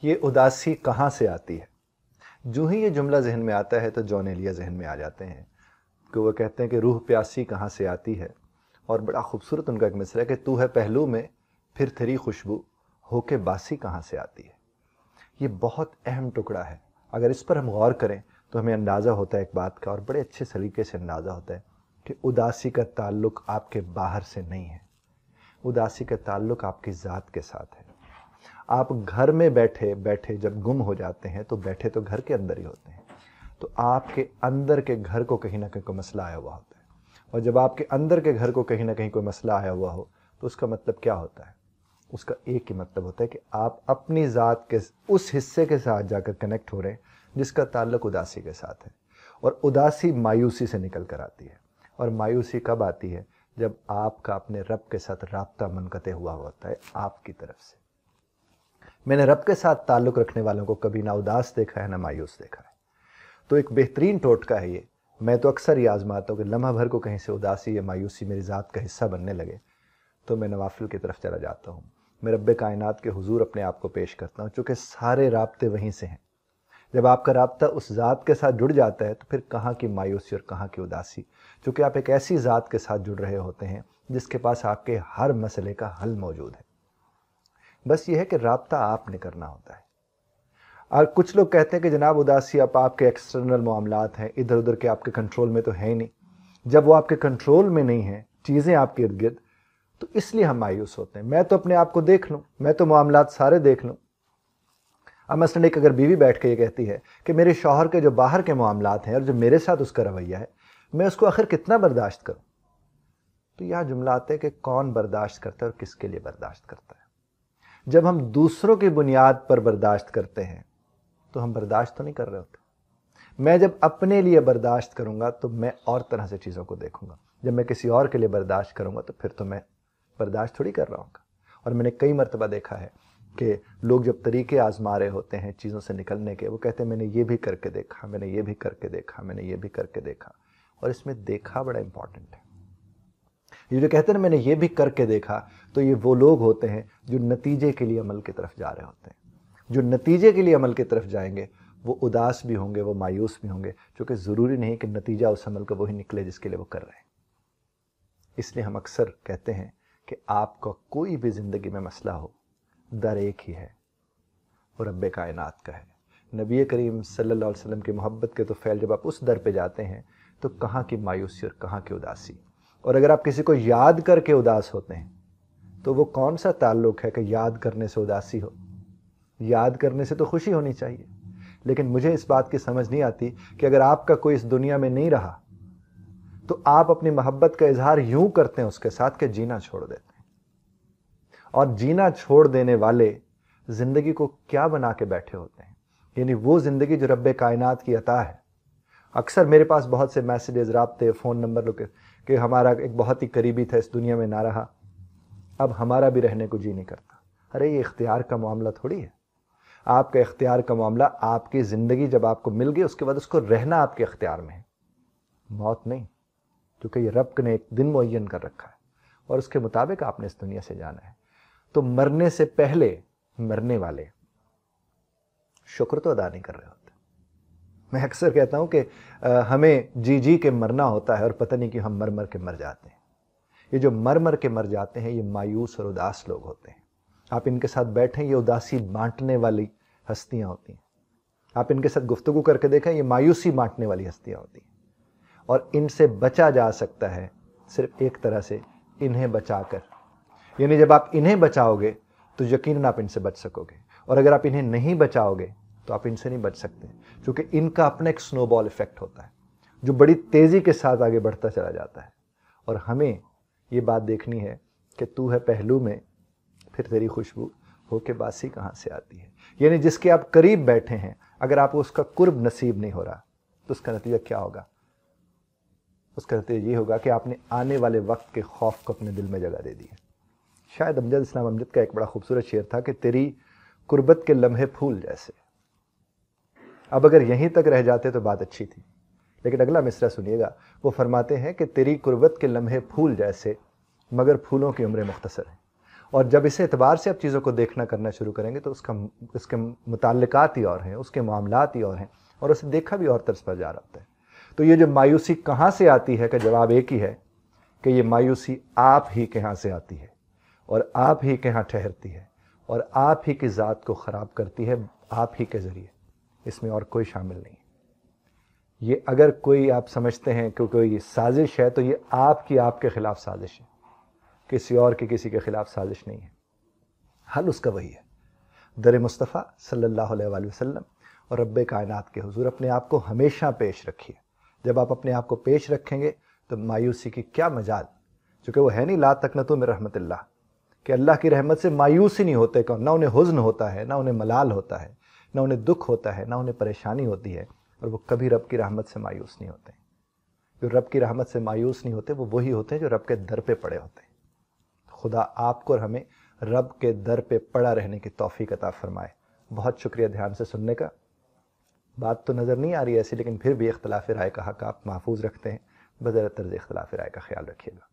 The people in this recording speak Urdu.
یہ اداسی کہاں سے آتی ہے؟ جو ہی یہ جملہ ذہن میں آتا ہے تو جون ایلیا ذہن میں آ جاتے ہیں کہ وہ کہتے ہیں کہ روح پیاسی کہاں سے آتی ہے، اور بڑا خوبصورت ان کا ایک مصرع ہے کہ تو ہے پہلو میں پھر تیری خوشبو ہو کے باسی کہاں سے آتی ہے۔ یہ بہت اہم ٹکڑا ہے، اگر اس پر ہم غور کریں تو ہمیں اندازہ ہوتا ہے ایک بات کا، اور بڑے اچھے سلیقے سے اندازہ ہوتا ہے کہ اداسی کا تعلق آپ کے باہر سے نہیں ہے، اداسی کا تعلق آپ کی ذات کے ساتھ ہے۔ آپ گھر میں بیٹھے بیٹھے جب گم ہو جاتے ہیں تو بیٹھے تو گھر کے اندر ہی ہوتے ہیں، تو آپ کے اندر کے گھر کو کہیں نہ کہیں کوئی مسئلہ آیا ہوا ہوتا ہے، اور جب آپ کے اندر کے گھر کو کہیں نہ کہیں کوئی مسئلہ آیا ہوا ہو تو اس کا مطلب کیا ہوتا ہے؟ اس کا ایک ہی مطلب ہوتا ہے کہ آپ اپنی ذات کے اس حصے کے ساتھ جا کر کنیکٹ ہو رہے ہیں جس کا تعلق اداسی کے ساتھ ہے، اور اداسی مایوسی سے نکل کر آتی ہے، اور مایوسی کب آتی ہے؟ جب آپ کا اپنے رب کے ساتھ رابطہ منقطع ہوا ہوتا ہے آپ کی طرف سے۔ میں نے رب کے ساتھ تعلق رکھنے والوں کو کبھی نہ اداس دیکھا ہے نہ مایوس دیکھا ہے، تو ایک بہترین ٹوٹکا ہے یہ۔ میں تو اکثر یہ آزماتا ہوں کہ لمحہ بھر کو کہیں سے اداسی یا مایوسی میری ذات کا حصہ بننے لگے تو میں نوافل کی طرف چلا جاتا ہوں، میں رب کائنات کے حضور اپنے آپ کو پیش کرتا ہوں، چونکہ سارے رابطے وہیں سے ہیں۔ جب آپ کا رابطہ اس ذات کے ساتھ جڑ جاتا ہے تو پھر کہاں کی مایوسی اور کہاں کی اداسی، چونکہ آپ ایک ایسی ذات کے ساتھ جڑ رہے ہوتے ہیں جس کے پاس آپ کے ہر مسئلے کا حل موجود ہے۔ بس یہ ہے کہ رابطہ آپ نے کرنا ہوتا ہے۔ اور کچھ لوگ کہتے ہیں کہ جناب اداسی آپ کے ایکسٹرنل معاملات ہیں، ادھر ادھر کے آپ کے کنٹرول میں تو ہے ہی نہیں۔ جب وہ آپ کے کنٹرول میں نہیں ہیں چیزیں آپ کے ارد گرد، تو اس لیے ہم مایوس ہوتے ہیں۔ میں تو اپنے آپ کو دیکھ لوں، میں تو معاملات سارے دیکھ لوں۔ اب مثلاً ایک اگر بیوی بیٹھ کے یہ کہتی ہے کہ میرے شوہر کے جو باہر کے معاملات ہیں اور جو میرے ساتھ اس کا رویہ ہے، میں اس کو آخر کتنا برداشت کروں، تو یہاں جملہ آتا ہے کہ کون برداشت کرتا ہے اور کس کے لیے برداشت کرتا ہے۔ جب ہم دوسروں کی بنیاد پر برداشت کرتے ہیں تو ہم برداشت تو نہیں کر رہے ہوتے۔ میں جب اپنے لیے برداشت کروں گا تو میں اور طرح سے چیزوں کو دیکھوں گا، جب میں کسی اور کے لیے برداشت کروں گا تو پھر تو میں برداشت تھوڑی کر رہا ہوں گا۔ اور میں نے کئی مرتبہ دیکھا ہے کہ لوگ جب طریقے آزما رہے ہوتے ہیں چیزوں سے نکلنے کے، وہ کہتے ہیں میں نے یہ بھی کر کے دیکھا، میں نے یہ بھی کر کے دیکھا، میں نے یہ بھی کر کے دیکھا، اور اس میں دیکھا بڑا امپورٹنٹ ہے۔ یہ جو کہتے ہیں نا میں نے یہ بھی کر کے دیکھا، تو یہ وہ لوگ ہوتے ہیں جو نتیجے کے لیے عمل کی طرف جا رہے ہوتے ہیں۔ جو نتیجے کے لیے عمل کی طرف جائیں گے وہ اداس بھی ہوں گے، وہ مایوس بھی ہوں گے، چونکہ ضروری نہیں کہ نتیجہ اس عمل کا وہی نکلے جس کے لیے وہ کر رہے ہیں۔ اس لیے ہم اکثر کہتے ہیں کہ آپ کا کوئی بھی زندگی میں مسئلہ ہو، در ایک ہی ہے، وہ رب کائنات کا ہے۔ نبی کریم صلی اللہ علیہ وسلم کی محبت کے تو فعل جب آپ اس در پہ جاتے ہیں تو کہاں کی مایوسی اور کہاں کی اداسی۔ اور اگر آپ کسی کو یاد کر کے اداس ہوتے ہیں تو وہ کون سا تعلق ہے کہ یاد کرنے سے اداسی ہو؟ یاد کرنے سے تو خوشی ہونی چاہیے، لیکن مجھے اس بات کی سمجھ نہیں آتی کہ اگر آپ کا کوئی اس دنیا میں نہیں رہا تو آپ اپنی محبت کا اظہار یوں کرتے ہیں اس کے ساتھ کہ جینا چھوڑ دیتے ہیں۔ اور جینا چھوڑ دینے والے زندگی کو کیا بنا کے بیٹھے ہوتے ہیں؟ یعنی وہ زندگی جو رب کائنات کی عطا ہے۔ اکثر میرے پاس بہت سے میسیجز، رابطے، فون نمبر لوگ کہ ہمارا ایک بہت ہی قریبی تھا اس دنیا میں نہ رہا، اب ہمارا بھی رہنے کو جی نہیں کرتا۔ ارے یہ اختیار کا معاملہ تھوڑی ہے۔ آپ کا اختیار کا معاملہ، آپ کی زندگی جب آپ کو مل گئی اس کے بعد اس کو رہنا آپ کے اختیار میں ہے، موت نہیں، کیونکہ یہ رب نے ایک دن معین کر رکھا ہے اور اس کے مطابق آپ نے اس دنیا سے جانا ہے۔ تو مرنے سے پہلے مرنے والے شکر تو ادا نہیں کر رہے ہوتے۔ میں اکثر کہتا ہوں کہ ہمیں جی جی کے مرنا ہوتا ہے اور پتہ نہیں کہ ہم مر مر کے مر جاتے ہیں۔ یہ جو مر مر کے مر جاتے ہیں یہ مایوس اور اداس لوگ ہوتے ہیں۔ آپ ان کے ساتھ بیٹھیں، یہ اداسی بانٹنے والی ہستیاں ہوتی ہیں۔ آپ ان کے ساتھ گفتگو کر کے دیکھیں، یہ مایوسی بانٹنے والی ہستیاں ہوتی ہیں۔ اور ان سے بچا جا سکتا ہے صرف ایک طرح سے، انہیں بچا کر۔ یعنی جب آپ انہیں بچاؤ گے تو یقیناً آپ ان سے بچ سکو گے، اور اگر آپ انہیں نہیں بچاؤ گے تو آپ ان سے نہیں بچ سکتے، کیونکہ ان کا اپنا ایک سنو بال ایفیکٹ ہوتا ہے جو بڑی تیزی کے ساتھ آگے بڑھتا چلا جاتا ہے۔ اور ہمیں یہ بات دیکھنی ہے کہ تو ہے پہلو میں پھر تیری خوشبو ہو کے باسی کہاں سے آتی ہے۔ یعنی جس کے آپ قریب بیٹھے ہیں، اگر آپ کو اس کا قرب نصیب نہیں ہو رہا تو اس کا نتیجہ کیا ہوگا؟ اس کا نتیجہ یہ ہوگا کہ آپ نے آنے والے وقت کے خوف کو اپنے دل میں جگہ دے دی ہے۔ شاید امجد اسلام امجد کا ایک بڑا خوبصورت شعر تھا کہ تیری قربت کے لمحے پھول جیسے۔ اب اگر یہیں تک رہ جاتے تو بات اچھی تھی، لیکن اگلا مصرع سنیے گا، وہ فرماتے ہیں کہ تیری قربت کے لمحے پھول جیسے، مگر پھولوں کی عمر مختصر ہے۔ اور جب اس اعتبار سے آپ چیزوں کو دیکھنا کرنا شروع کریں گے تو اس کے متعلقات ہی اور ہیں، اس کے معاملات ہی اور ہیں، اور اسے دیکھا بھی اور طرز پر جا رہا ہوتا ہے۔ تو یہ جو مایوسی کہاں سے آتی ہے کا جواب ایک ہی ہے کہ یہ مایوسی آپ ہی کے ہاں سے آتی ہے، اور آپ ہی کے ہاں ٹھہرتی ہے، اور آپ ہی کی ذات کو خراب کرتی ہے آپ ہی کے ذریعے، اس میں اور کوئی شامل نہیں ہے۔ یہ اگر کوئی آپ سمجھتے ہیں کہ کوئی سازش ہے تو یہ آپ کے خلاف سازش ہے، کسی اور کی کسی کے خلاف سازش نہیں ہے۔ حل اس کا وہی ہے، در مصطفیٰ صلی اللہ علیہ وآلہ وسلم اور رب کائنات کے حضور اپنے آپ کو ہمیشہ پیش رکھیے۔ جب آپ اپنے آپ کو پیش رکھیں گے تو مایوسی کی کیا مجال، چونکہ وہ ہے نہیں لا تقنطوا من رحمت اللہ، کہ اللہ کی رحمت سے مایوس ہی نہیں ہوتے، نہ انہیں حزن ہوتا ہے، نہ انہیں ملال ہوتا ہے، نہ انہیں دکھ ہوتا ہے، نہ انہیں پریشانی ہوتی ہے، اور وہ کبھی رب کی رحمت سے مایوس نہیں ہوتے۔ جو رب کی رحمت سے مایوس نہیں ہوتے وہ وہی ہوتے ہیں جو رب کے در پہ پڑے ہوتے ہیں۔ خدا آپ کو اور ہمیں رب کے در پہ پڑا رہنے کی توفیق عطا فرمائے۔ بہت شکریہ دھیان سے سننے کا۔ بات تو نظر نہیں آ رہی ایسی، لیکن پھر بھی اختلاف رائے کا حق آپ محفوظ رکھتے ہیں، بغیر طرز اختلاف رائے کا خیال رکھیے گا۔